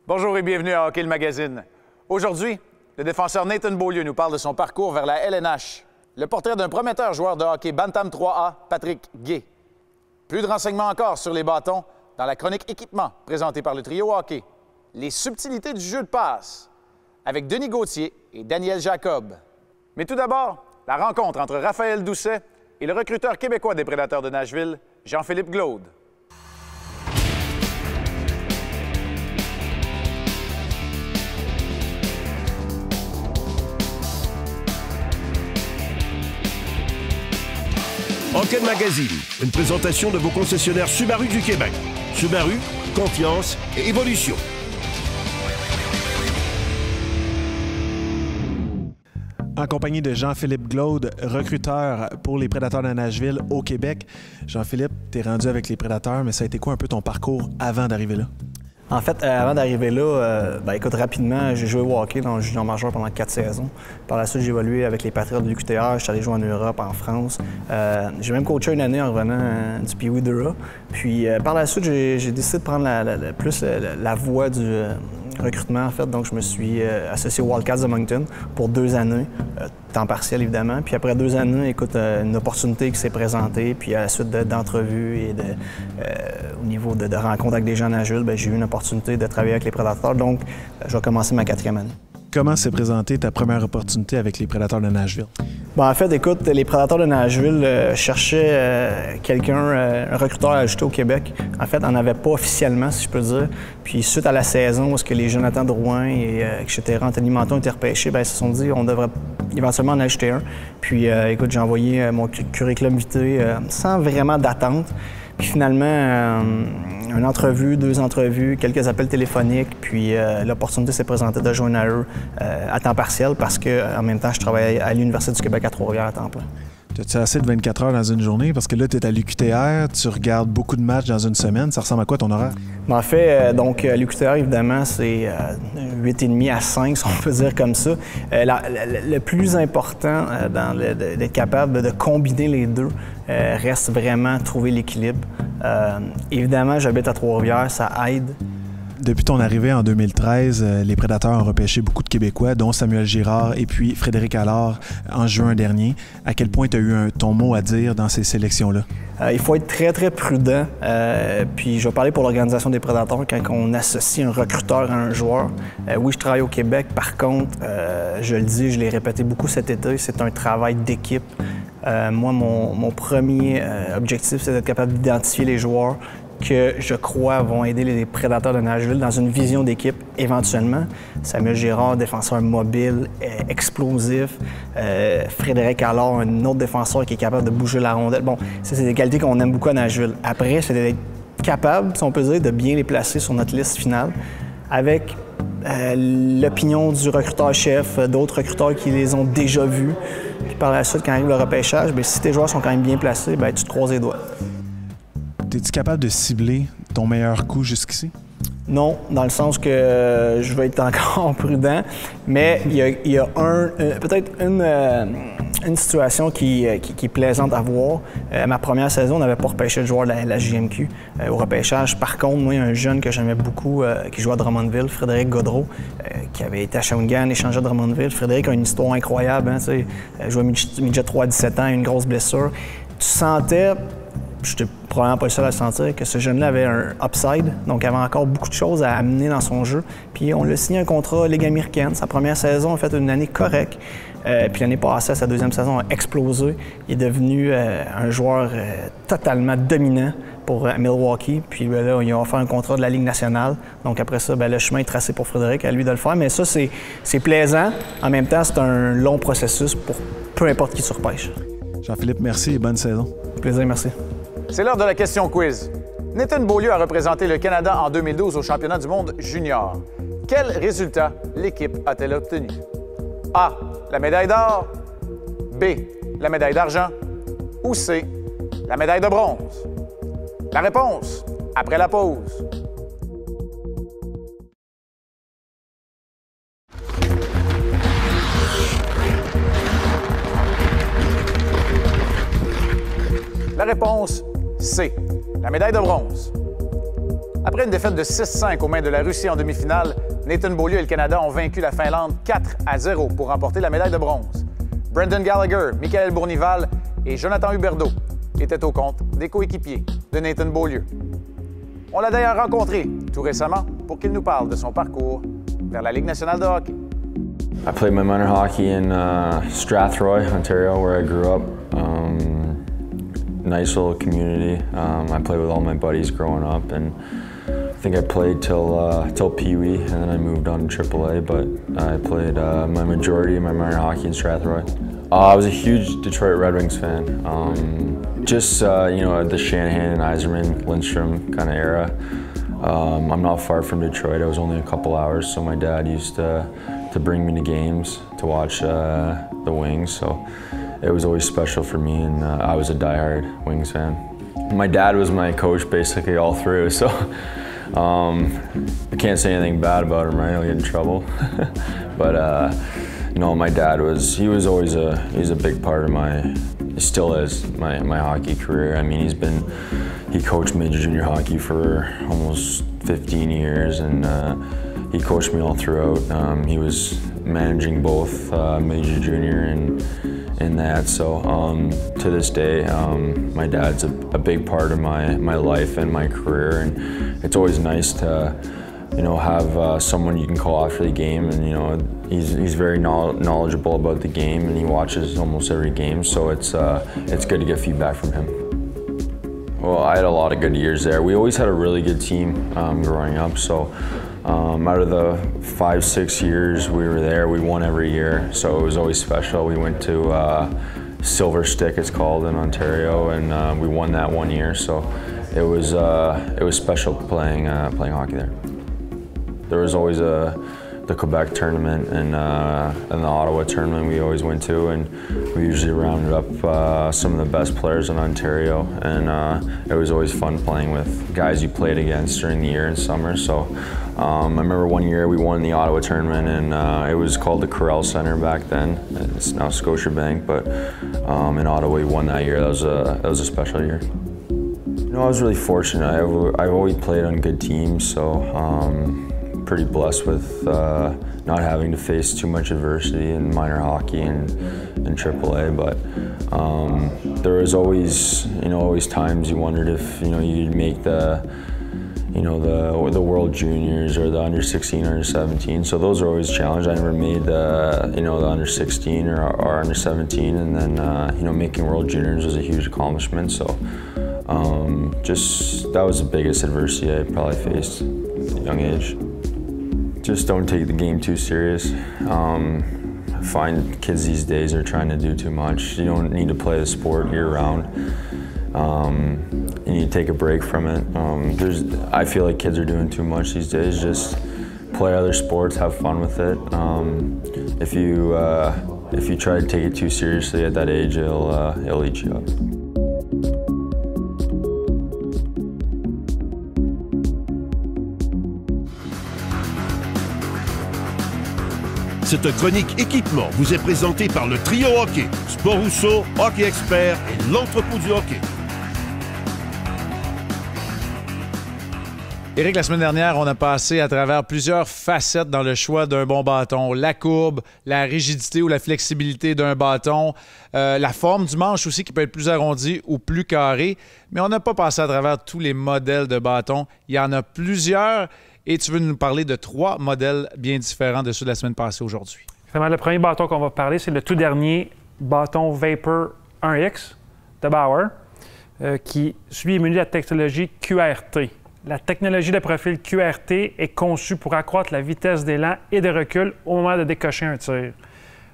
Bonjour et bienvenue à Hockey le Magazine. Aujourd'hui, le défenseur Nathan Beaulieu nous parle de son parcours vers la LNH. Le portrait d'un prometteur joueur de hockey Bantam 3A, Patrick Gay. Plus de renseignements encore sur les bâtons dans la chronique équipement présentée par le trio hockey. Les subtilités du jeu de passe avec Denis Gauthier et Daniel Jacob. Mais tout d'abord, la rencontre entre Raphaël Doucet et le recruteur québécois des Prédateurs de Nashville, Jean-Philippe Glaude. Hockey Magazine, une présentation de vos concessionnaires Subaru du Québec. Subaru, confiance et évolution. En compagnie de Jean-Philippe Glaude, recruteur pour les Prédateurs de Nashville au Québec. Jean-Philippe, tu es rendu avec les Prédateurs, mais ça a été quoi un peu ton parcours avant d'arriver là? En fait, avant d'arriver là, écoute, rapidement, j'ai joué au hockey dans le junior majeur pendant 4 saisons. Par la suite, j'ai évolué avec les Patriots de l'UQTR. Je suis allé jouer en Europe, en France. J'ai même coaché une année en revenant du Pee-Wee d'Eura. Puis par la suite, j'ai décidé de prendre la voie du recrutement, en fait. Donc, je me suis associé aux Wildcats de Moncton pour 2 années, temps partiel, évidemment. Puis après 2 années, écoute, une opportunité qui s'est présentée. Puis à la suite d'entrevues et au niveau de rencontres avec des gens à Nashville, j'ai eu une opportunité de travailler avec les Prédateurs. Donc, je vais commencer ma 4e année. Comment s'est présentée ta première opportunité avec les Prédateurs de Nashville? Bon, en fait, écoute, les Prédateurs de Nashville cherchaient un recruteur à ajouter au Québec. En fait, on n'en avait pas officiellement, si je peux dire. Puis, suite à la saison où que les Jonathan Drouin et etc., Anthony Menton étaient repêchés, ils se sont dit qu'on devrait éventuellement en ajouter un. Puis, écoute, j'ai envoyé mon curriculum vitae sans vraiment d'attente. Puis finalement, une entrevue, 2 entrevues, quelques appels téléphoniques, puis l'opportunité s'est présentée de joindre à eux à temps partiel parce qu'en même temps, je travaillais à l'Université du Québec à Trois-Rivières à temps plein. As-tu assez de 24 heures dans une journée? Parce que là, tu es à l'UQTR, tu regardes beaucoup de matchs dans une semaine. Ça ressemble à quoi ton horaire? En fait, l'UQTR, évidemment, c'est 8h30 à 5, si on peut dire comme ça. Le plus important d'être capable de combiner les deux reste vraiment trouver l'équilibre. Évidemment, j'habite à Trois-Rivières, ça aide. Depuis ton arrivée en 2013, les Prédateurs ont repêché beaucoup de Québécois, dont Samuel Girard et puis Frédéric Allard en juin dernier. À quel point tu as eu ton mot à dire dans ces sélections-là? Il faut être très, très prudent. Puis je vais parler pour l'organisation des Prédateurs quand on associe un recruteur à un joueur. Oui, je travaille au Québec. Par contre, je le dis, je l'ai répété beaucoup cet été, c'est un travail d'équipe. Moi, mon premier objectif, c'est d'être capable d'identifier les joueurs que je crois vont aider les Prédateurs de Nashville dans une vision d'équipe éventuellement. Samuel Girard, défenseur mobile, explosif. Frédéric Allard, un autre défenseur qui est capable de bouger la rondelle. Bon, ça, c'est des qualités qu'on aime beaucoup à Nashville. Après, c'est d'être capable, si on peut dire, de bien les placer sur notre liste finale avec l'opinion du recruteur-chef, d'autres recruteurs qui les ont déjà vus. Puis par la suite, quand arrive le repêchage, si tes joueurs sont quand même bien placés, tu te croises les doigts. Es-tu capable de cibler ton meilleur coup jusqu'ici? Non, dans le sens que je vais être encore prudent, mais il y a peut-être une situation qui est plaisante à voir. Ma première saison, on n'avait pas repêché de joueur de la JMQ au repêchage. Par contre, moi, il y a un jeune que j'aimais beaucoup qui jouait à Drummondville, Frédéric Gaudreau, qui avait été à Shawinigan, échangé à Drummondville. Frédéric a une histoire incroyable. Il jouait midget 3 à 17 ans, une grosse blessure. Tu sentais, je n'étais probablement pas le seul à sentir, que ce jeune-là avait un upside, donc avait encore beaucoup de choses à amener dans son jeu. Puis on lui a signé un contrat Ligue américaine. Sa première saison a fait une année correcte. Puis l'année passée, sa 2e saison a explosé. Il est devenu un joueur totalement dominant pour Milwaukee. Puis là, ils ont offert un contrat de la Ligue nationale. Donc après ça, le chemin est tracé pour Frédéric, à lui de le faire. Mais ça, c'est plaisant. En même temps, c'est un long processus pour peu importe qui tu repêches. Jean-Philippe, merci et bonne saison. Plaisir, merci. C'est l'heure de la question quiz. Nathan Beaulieu a représenté le Canada en 2012 au championnat du monde junior. Quel résultat l'équipe a-t-elle obtenu? A, la médaille d'or. B, la médaille d'argent. Ou C, la médaille de bronze. La réponse, après la pause. La réponse C, la médaille de bronze. Après une défaite de 6-5 aux mains de la Russie en demi-finale, Nathan Beaulieu et le Canada ont vaincu la Finlande 4-0 pour remporter la médaille de bronze. Brendan Gallagher, Michael Bournival et Jonathan Huberdeau étaient au compte des coéquipiers de Nathan Beaulieu. On l'a d'ailleurs rencontré tout récemment pour qu'il nous parle de son parcours vers la Ligue nationale de hockey. I played my minor hockey in Strathroy, Ontario, where I grew up. Nice little community. I played with all my buddies growing up, and I think I played till Pee Wee, and then I moved on to AAA. But I played my majority of my minor hockey in Strathroy. I was a huge Detroit Red Wings fan. You know, the Shanahan, Yzerman, Lindstrom kind of era. I'm not far from Detroit. I was only a couple hours, so my dad used to bring me to games to watch the Wings. So it was always special for me, and I was a diehard Wings fan. My dad was my coach basically all through, so I can't say anything bad about him, right? I'll get in trouble. But no, my dad was always he's a big part of he still is my hockey career. I mean, he coached major junior hockey for almost 15 years, and he coached me all throughout. He was managing both major junior and that. So to this day, my dad's a big part of my life and my career, and it's always nice to, you know, have someone you can call after the game, and you know, he's very knowledgeable about the game, and he watches almost every game. So it's good to get feedback from him. Well, I had a lot of good years there. We always had a really good team growing up. So out of the 5-6 years we were there, we won every year. So it was always special. We went to Silver Stick, it's called, in Ontario, and we won that one year. So it was special playing hockey there. There was always the Quebec tournament and the Ottawa tournament we always went to, and we usually rounded up some of the best players in Ontario, and it was always fun playing with guys you played against during the year and summer. So I remember one year we won the Ottawa tournament, and it was called the Corel Center back then. It's now Scotiabank, but in Ottawa we won that year. That was a special year. You know, I was really fortunate. I've always played on good teams, so pretty blessed with not having to face too much adversity in minor hockey and AAA. But there was always times you wondered if you'd make the World Juniors or the under 16, under 17. So those are always challenged. I never made the under 16 or under 17, and then making World Juniors was a huge accomplishment. So that was the biggest adversity I probably faced at a young age. Just don't take the game too serious. I find kids these days are trying to do too much. You don't need to play the sport year-round. You need to take a break from it. I feel like kids are doing too much these days. Just play other sports, have fun with it. If you try to take it too seriously at that age, it'll eat you up. Cette chronique équipement vous est présentée par le Trio Hockey, Sport Rousseau, Hockey Expert et l'Entrepôt du Hockey. Éric, la semaine dernière, on a passé à travers plusieurs facettes dans le choix d'un bon bâton. La courbe, la rigidité ou la flexibilité d'un bâton, la forme du manche aussi qui peut être plus arrondie ou plus carrée. Mais on n'a pas passé à travers tous les modèles de bâtons. Il y en a plusieurs. Et tu veux nous parler de 3 modèles bien différents de ceux de la semaine passée aujourd'hui. Vraiment, le premier bâton qu'on va parler, c'est le tout dernier bâton Vapor 1X de Bauer, qui, lui, est muni de la technologie QRT. La technologie de profil QRT est conçue pour accroître la vitesse d'élan et de recul au moment de décocher un tir.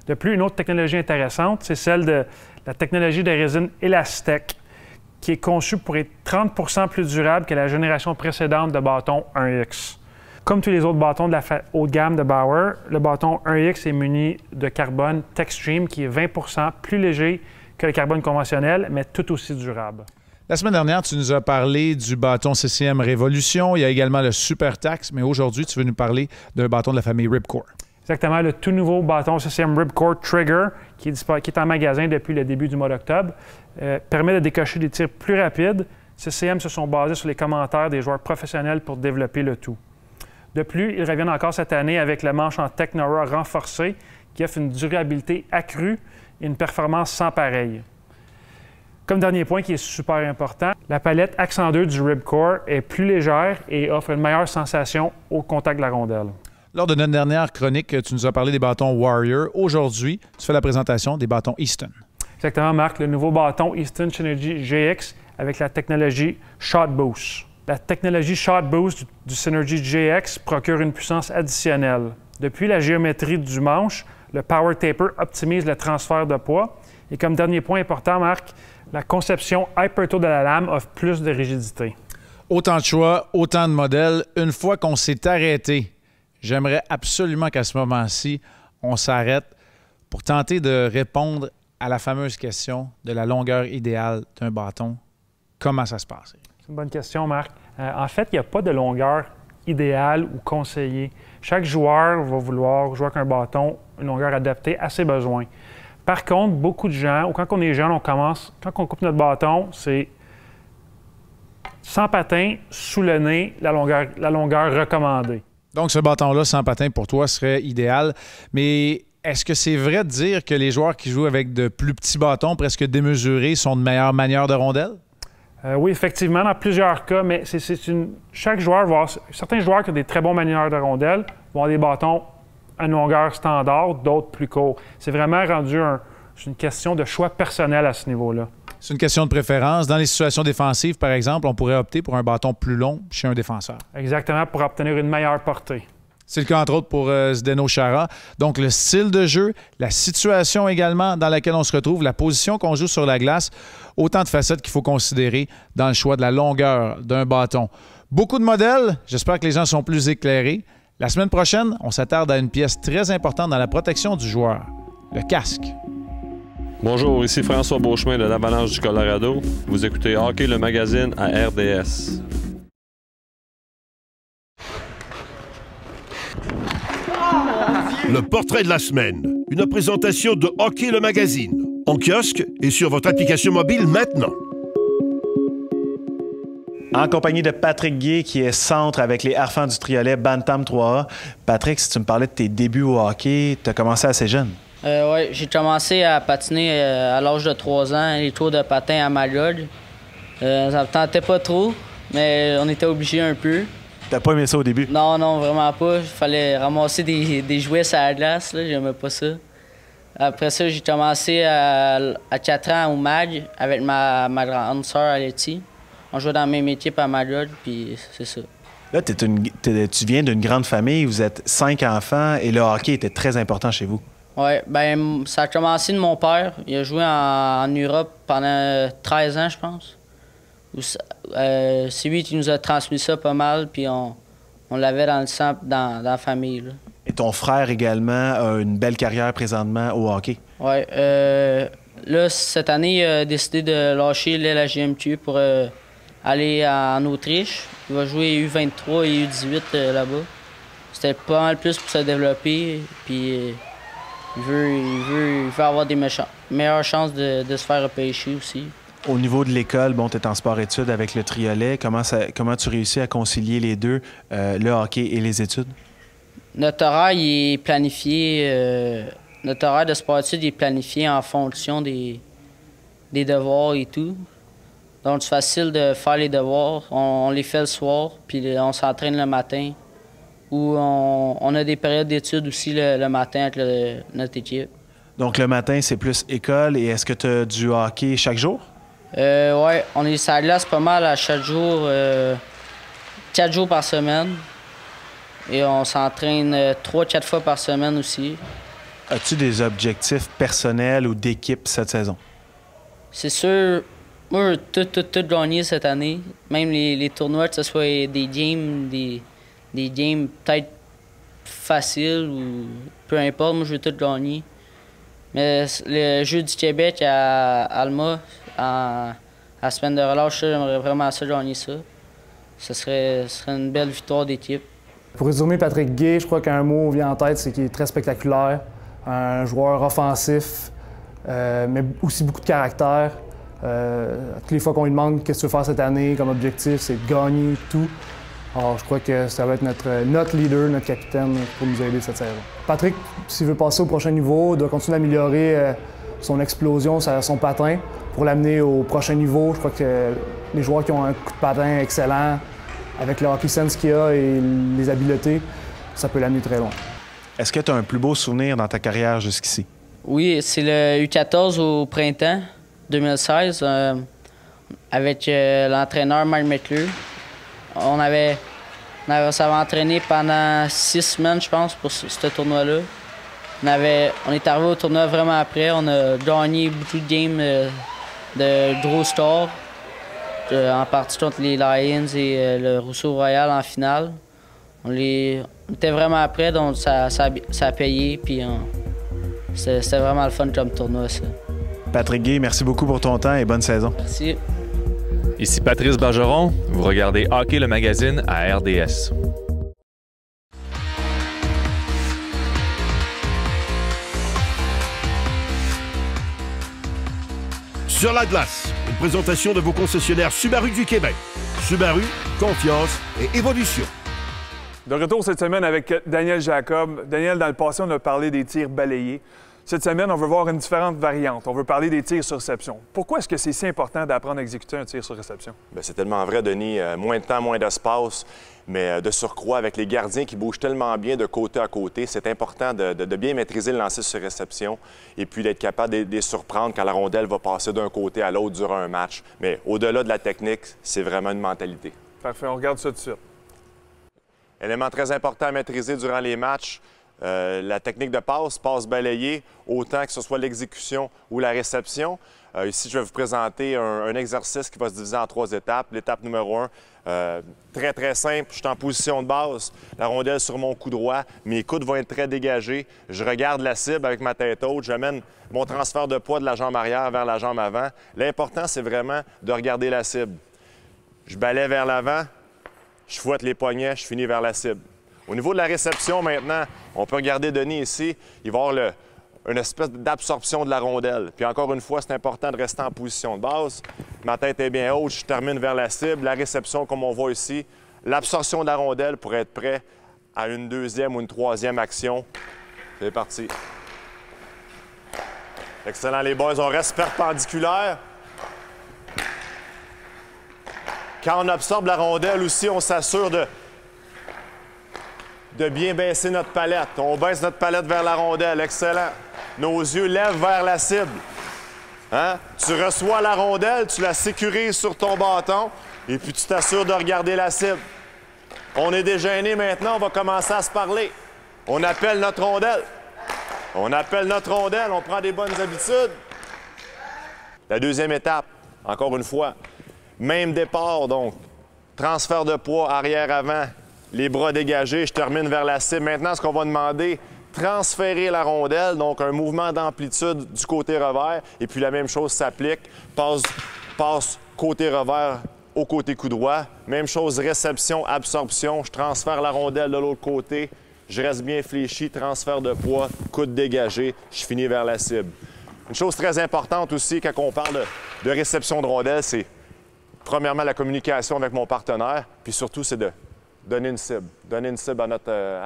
De plus, une autre technologie intéressante, c'est celle de la technologie de résine Elastec, qui est conçue pour être 30 % plus durable que la génération précédente de bâton 1X. Comme tous les autres bâtons de la haut de gamme de Bauer, le bâton 1X est muni de carbone Techstream qui est 20 % plus léger que le carbone conventionnel, mais tout aussi durable. La semaine dernière, tu nous as parlé du bâton CCM Révolution. Il y a également le Supertax, mais aujourd'hui, tu veux nous parler d'un bâton de la famille Ripcore. Exactement, le tout nouveau bâton CCM Ripcore Trigger, qui est en magasin depuis le début du mois d'octobre, permet de décocher des tirs plus rapides. CCM se sont basés sur les commentaires des joueurs professionnels pour développer le tout. De plus, ils reviennent encore cette année avec le manche en Technora renforcé qui offre une durabilité accrue et une performance sans pareille. Comme dernier point qui est super important, la palette Accent 2 du Ripcore est plus légère et offre une meilleure sensation au contact de la rondelle. Lors de notre dernière chronique, tu nous as parlé des bâtons Warrior. Aujourd'hui, tu fais la présentation des bâtons Easton. Exactement, Marc, le nouveau bâton Easton Synergy GX avec la technologie Shot Boost. La technologie Shot Boost du Synergy GX procure une puissance additionnelle. Depuis la géométrie du manche, le Power Taper optimise le transfert de poids. Et comme dernier point important, Marc, la conception Hypertool de la lame offre plus de rigidité. Autant de choix, autant de modèles. Une fois qu'on s'est arrêté, j'aimerais absolument qu'à ce moment-ci, on s'arrête pour tenter de répondre à la fameuse question de la longueur idéale d'un bâton. Comment ça se passe? C'est une bonne question, Marc. En fait, il n'y a pas de longueur idéale ou conseillée. Chaque joueur va vouloir jouer avec un bâton, une longueur adaptée à ses besoins. Par contre, beaucoup de gens, ou quand on est jeune, quand on coupe notre bâton, c'est sans patin, sous le nez, la longueur recommandée. Donc, ce bâton-là, sans patin, pour toi, serait idéal. Mais est-ce que c'est vrai de dire que les joueurs qui jouent avec de plus petits bâtons, presque démesurés, sont de meilleures manières de rondelles? Oui, effectivement, dans plusieurs cas, mais chaque joueur va avoir... Certains joueurs qui ont des très bons manières de rondelles vont avoir des bâtons à une longueur standard, d'autres plus courts. C'est vraiment rendu une question de choix personnel à ce niveau-là. C'est une question de préférence. Dans les situations défensives, par exemple, on pourrait opter pour un bâton plus long chez un défenseur. Exactement, pour obtenir une meilleure portée. C'est le cas, entre autres, pour Zdeno Chara. Donc, le style de jeu, la situation également dans laquelle on se retrouve, la position qu'on joue sur la glace, autant de facettes qu'il faut considérer dans le choix de la longueur d'un bâton. Beaucoup de modèles. J'espère que les gens sont plus éclairés. La semaine prochaine, on s'attarde à une pièce très importante dans la protection du joueur, le casque. Bonjour, ici François Beauchemin de l'Avalanche du Colorado. Vous écoutez Hockey le magazine à RDS. Le portrait de la semaine. Une présentation de Hockey le magazine. En kiosque et sur votre application mobile maintenant. En compagnie de Patrick Guay, qui est centre avec les Harfans du Triolet Bantam 3A. Patrick, si tu me parlais de tes débuts au hockey, tu as commencé assez jeune. Oui, j'ai commencé à patiner à l'âge de 3 ans, les tours de patin à Magog. Ça me tentait pas trop, mais on était obligés un peu. T'as pas aimé ça au début? Non, vraiment pas. Il fallait ramasser des jouets sur la glace, là, j'aimais pas ça. Après ça, j'ai commencé à 4 ans au MAG avec ma grande sœur Aleti. On jouait dans la même équipe à Magog, puis c'est ça. Là, tu viens d'une grande famille, vous êtes 5 enfants et le hockey était très important chez vous. Oui, bien, ça a commencé de mon père. Il a joué en Europe pendant 13 ans, je pense. C'est lui qui nous a transmis ça pas mal, puis on l'avait dans le sang, dans la famille. Là. Et ton frère également a une belle carrière présentement au hockey. Oui. Là, cette année, il a décidé de lâcher l'LHJMQ pour aller en Autriche. Il va jouer U23 et U18 là-bas. C'était pas mal plus pour se développer, puis il veut avoir des meilleures chances de se faire repêcher aussi. Au niveau de l'école, bon, tu es en sport-études avec le Triolet. Comment tu réussis à concilier les deux, le hockey et les études? Notre horaire il est planifié. Notre horaire de sport-études est planifié en fonction des devoirs et tout. Donc, c'est facile de faire les devoirs. On les fait le soir, puis on s'entraîne le matin. Ou on a des périodes d'études aussi le matin avec notre équipe. Donc, le matin, c'est plus école. Et est-ce que tu as du hockey chaque jour? Oui, on est sur la glace pas mal à chaque jour, 4 jours par semaine. Et on s'entraîne 3-4 fois par semaine aussi. As-tu des objectifs personnels ou d'équipe cette saison? C'est sûr, moi, je veux tout gagner cette année. Même les tournois, que ce soit des games, des games peut-être faciles ou peu importe, moi, je veux tout gagner. Mais le Jeu du Québec à Alma, à la semaine de relâche, j'aimerais vraiment ça gagner ça. Ce serait une belle victoire d'équipe. Pour résumer Patrick Guay, je crois qu'un mot vient en tête, c'est qu'il est très spectaculaire. Un joueur offensif, mais aussi beaucoup de caractère. Toutes les fois qu'on lui demande qu'est-ce que tu veux faire cette année comme objectif, c'est de gagner tout. Alors, je crois que ça va être notre leader, notre capitaine pour nous aider cette saison. Patrick, s'il veut passer au prochain niveau, doit continuer d'améliorer son explosion, son patin pour l'amener au prochain niveau. Je crois que les joueurs qui ont un coup de patin excellent, avec le hockey sense qu'il a et les habiletés, ça peut l'amener très loin. Est-ce que tu as un plus beau souvenir dans ta carrière jusqu'ici? Oui, c'est le U14 au printemps 2016 avec l'entraîneur Mike McClure. On s'avait entraîné pendant 6 semaines, je pense, pour ce tournoi-là. On est arrivé au tournoi vraiment après. On a gagné beaucoup de games de gros stars, en partie contre les Lions et le Rousseau Royal en finale. On était vraiment après, donc ça a payé. Puis c'était vraiment le fun comme tournoi, ça. Patrick Guay, merci beaucoup pour ton temps et bonne saison. Merci. Ici Patrice Bergeron, vous regardez Hockey le magazine à RDS. Sur la glace, une présentation de vos concessionnaires Subaru du Québec. Subaru, confiance et évolution. De retour cette semaine avec Daniel Jacob. Daniel, dans le passé, on a parlé des tirs balayés. Cette semaine, on veut voir une différente variante. On veut parler des tirs sur réception. Pourquoi est-ce que c'est si important d'apprendre à exécuter un tir sur réception? Bien, c'est tellement vrai, Denis. Moins de temps, moins d'espace, mais de surcroît, avec les gardiens qui bougent tellement bien de côté à côté, c'est important de bien maîtriser le lancer sur réception et puis d'être capable de les surprendre quand la rondelle va passer d'un côté à l'autre durant un match. Mais au-delà de la technique, c'est vraiment une mentalité. Parfait, on regarde ça tout de suite. Élément très important à maîtriser durant les matchs. La technique de passe balayée, autant que ce soit l'exécution ou la réception. Ici, je vais vous présenter un exercice qui va se diviser en 3 étapes. L'étape numéro 1, très, très simple. Je suis en position de base, la rondelle sur mon cou droit. Mes coudes vont être très dégagés. Je regarde la cible avec ma tête haute. J'amène mon transfert de poids de la jambe arrière vers la jambe avant. L'important, c'est vraiment de regarder la cible. Je balaie vers l'avant, je fouette les poignets, je finis vers la cible. Au niveau de la réception, maintenant, on peut regarder Denis ici. Il va y avoir une espèce d'absorption de la rondelle. Puis encore une fois, c'est important de rester en position de base. Ma tête est bien haute, je termine vers la cible. La réception, comme on voit ici, l'absorption de la rondelle pour être prêt à une 2e ou une 3e action. C'est parti. Excellent, les boys. On reste perpendiculaire. Quand on absorbe la rondelle aussi, on s'assure de bien baisser notre palette. On baisse notre palette vers la rondelle. Excellent. Nos yeux lèvent vers la cible. Hein? Tu reçois la rondelle, tu la sécurises sur ton bâton et puis tu t'assures de regarder la cible. On est déjeuné maintenant, on va commencer à se parler. On appelle notre rondelle. On appelle notre rondelle, on prend des bonnes habitudes. La 2e étape, encore une fois, même départ, donc. Transfert de poids arrière-avant. Les bras dégagés, je termine vers la cible. Maintenant, ce qu'on va demander, transférer la rondelle, donc un mouvement d'amplitude du côté revers. Et puis la même chose s'applique, passe côté revers au côté coup droit. Même chose, réception, absorption. Je transfère la rondelle de l'autre côté. Je reste bien fléchi, transfert de poids, coude dégagé. Je finis vers la cible. Une chose très importante aussi quand on parle de réception de rondelle, c'est premièrement la communication avec mon partenaire, puis surtout, c'est de donner une cible. Donner une cible à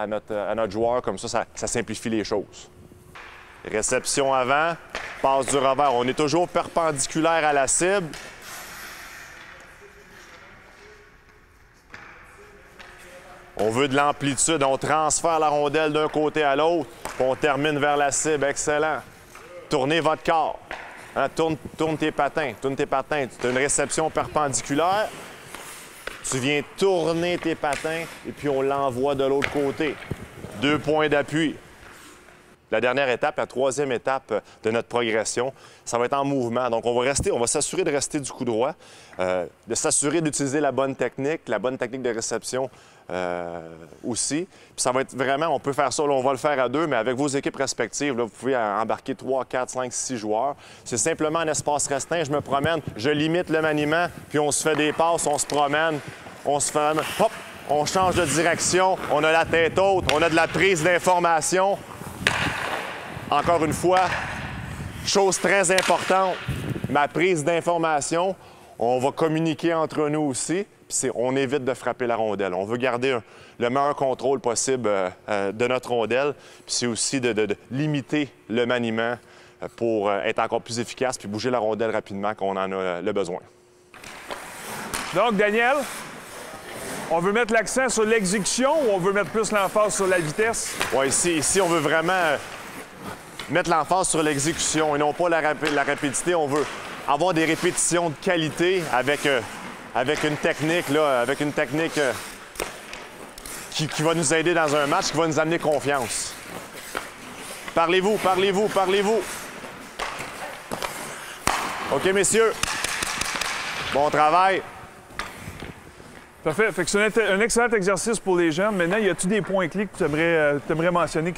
notre joueur, comme ça simplifie les choses. Réception avant, passe du revers. On est toujours perpendiculaire à la cible. On veut de l'amplitude. On transfère la rondelle d'un côté à l'autre, puis on termine vers la cible. Excellent. Tournez votre corps. Hein? Tourne tes patins. Tourne tes patins. Tu as une réception perpendiculaire. Tu viens tourner tes patins et puis on l'envoie de l'autre côté. 2 points d'appui. La dernière étape, la 3e étape de notre progression, ça va être en mouvement. Donc, on va s'assurer de rester du coup droit, de s'assurer d'utiliser la bonne technique de réception aussi. Puis ça va être vraiment, on peut faire ça, là, on va le faire à 2, mais avec vos équipes respectives, là, vous pouvez embarquer 3, 4, 5, 6 joueurs. C'est simplement un espace restreint, je me promène, je limite le maniement, puis on se fait des passes, on se promène, hop, on change de direction, on a la tête haute, on a de la prise d'information. Encore une fois, chose très importante, ma prise d'information, on va communiquer entre nous aussi, puis on évite de frapper la rondelle. On veut garder le meilleur contrôle possible de notre rondelle, puis c'est aussi de limiter le maniement pour être encore plus efficace puis bouger la rondelle rapidement quand on en a le besoin. Donc, Daniel, on veut mettre l'accent sur l'exécution ou on veut mettre plus l'emphase sur la vitesse? Oui, ici, on veut vraiment mettre l'emphase sur l'exécution et non pas la rapidité. On veut avoir des répétitions de qualité avec une technique, qui va nous aider dans un match, qui va nous amener confiance. Parlez-vous, parlez-vous, parlez-vous. OK, messieurs. Bon travail. Parfait. Fait que c'est un excellent exercice pour les jeunes. Maintenant, y a-t-il des points clés que tu aimerais mentionner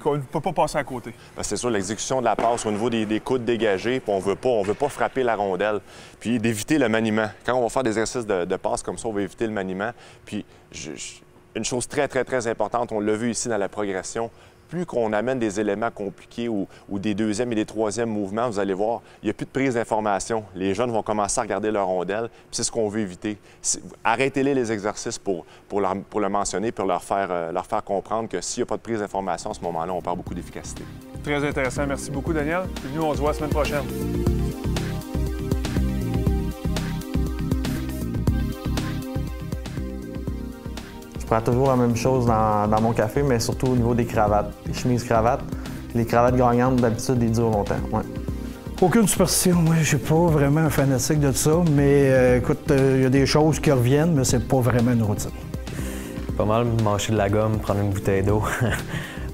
qu'on ne peut pas passer à côté? Bien, c'est sûr, l'exécution de la passe au niveau des coudes dégagés, puis on veut pas frapper la rondelle, puis d'éviter le maniement. Quand on va faire des exercices de passe comme ça, on va éviter le maniement. Puis, une chose très, très, très importante, on l'a vu ici dans la progression, plus qu'on amène des éléments compliqués ou des deuxièmes et des troisièmes mouvements, vous allez voir, il n'y a plus de prise d'information. Les jeunes vont commencer à regarder leur rondelle, puis c'est ce qu'on veut éviter. Arrêtez-les les exercices pour le mentionner, pour leur faire comprendre que s'il n'y a pas de prise d'information, à ce moment-là, on perd beaucoup d'efficacité. Très intéressant. Merci beaucoup, Daniel. Puis nous, on se voit la semaine prochaine. Je prends toujours la même chose dans mon café, mais surtout au niveau des cravates. Les chemises-cravates. Les cravates gagnantes, d'habitude, ils durent longtemps. Ouais. Aucune superstition. Moi, je suis pas vraiment un fanatique de ça, mais écoute, il y a des choses qui reviennent, mais c'est pas vraiment une routine. Pas mal mâcher de la gomme, prendre une bouteille d'eau.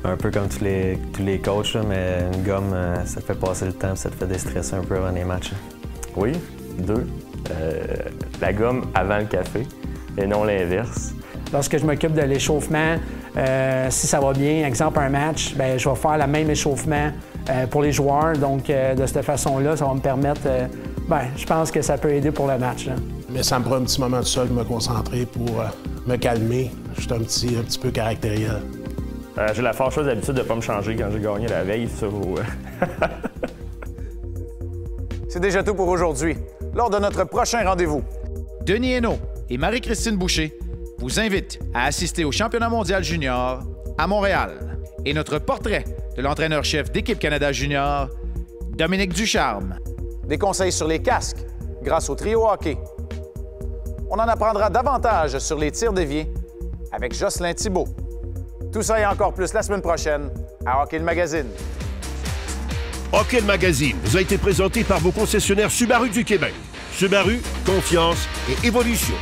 Un peu comme tous les coachs, là, mais une gomme, ça te fait passer le temps, ça te fait déstresser un peu avant les matchs. Oui, 2. La gomme avant le café et non l'inverse. Lorsque je m'occupe de l'échauffement, si ça va bien, exemple un match, bien, je vais faire le même échauffement pour les joueurs. Donc, de cette façon-là, ça va me permettre, je pense que ça peut aider pour le match. Là. Mais ça me prend un petit moment de seul de me concentrer pour me calmer. Je suis un petit peu caractériel. J'ai la fâcheuse habitude de ne pas me changer quand j'ai gagné la veille. C'est déjà tout pour aujourd'hui. Lors de notre prochain rendez-vous, Denis Hainaut et Marie-Christine Boucher vous invitent à assister au championnat mondial junior à Montréal. Et notre portrait de l'entraîneur-chef d'équipe Canada Junior, Dominique Ducharme. Des conseils sur les casques grâce au trio hockey. On en apprendra davantage sur les tirs déviés avec Jocelyn Thibault. Tout ça et encore plus la semaine prochaine à Hockey le Magazine. Hockey le Magazine vous a été présenté par vos concessionnaires Subaru du Québec. Subaru, confiance et évolution.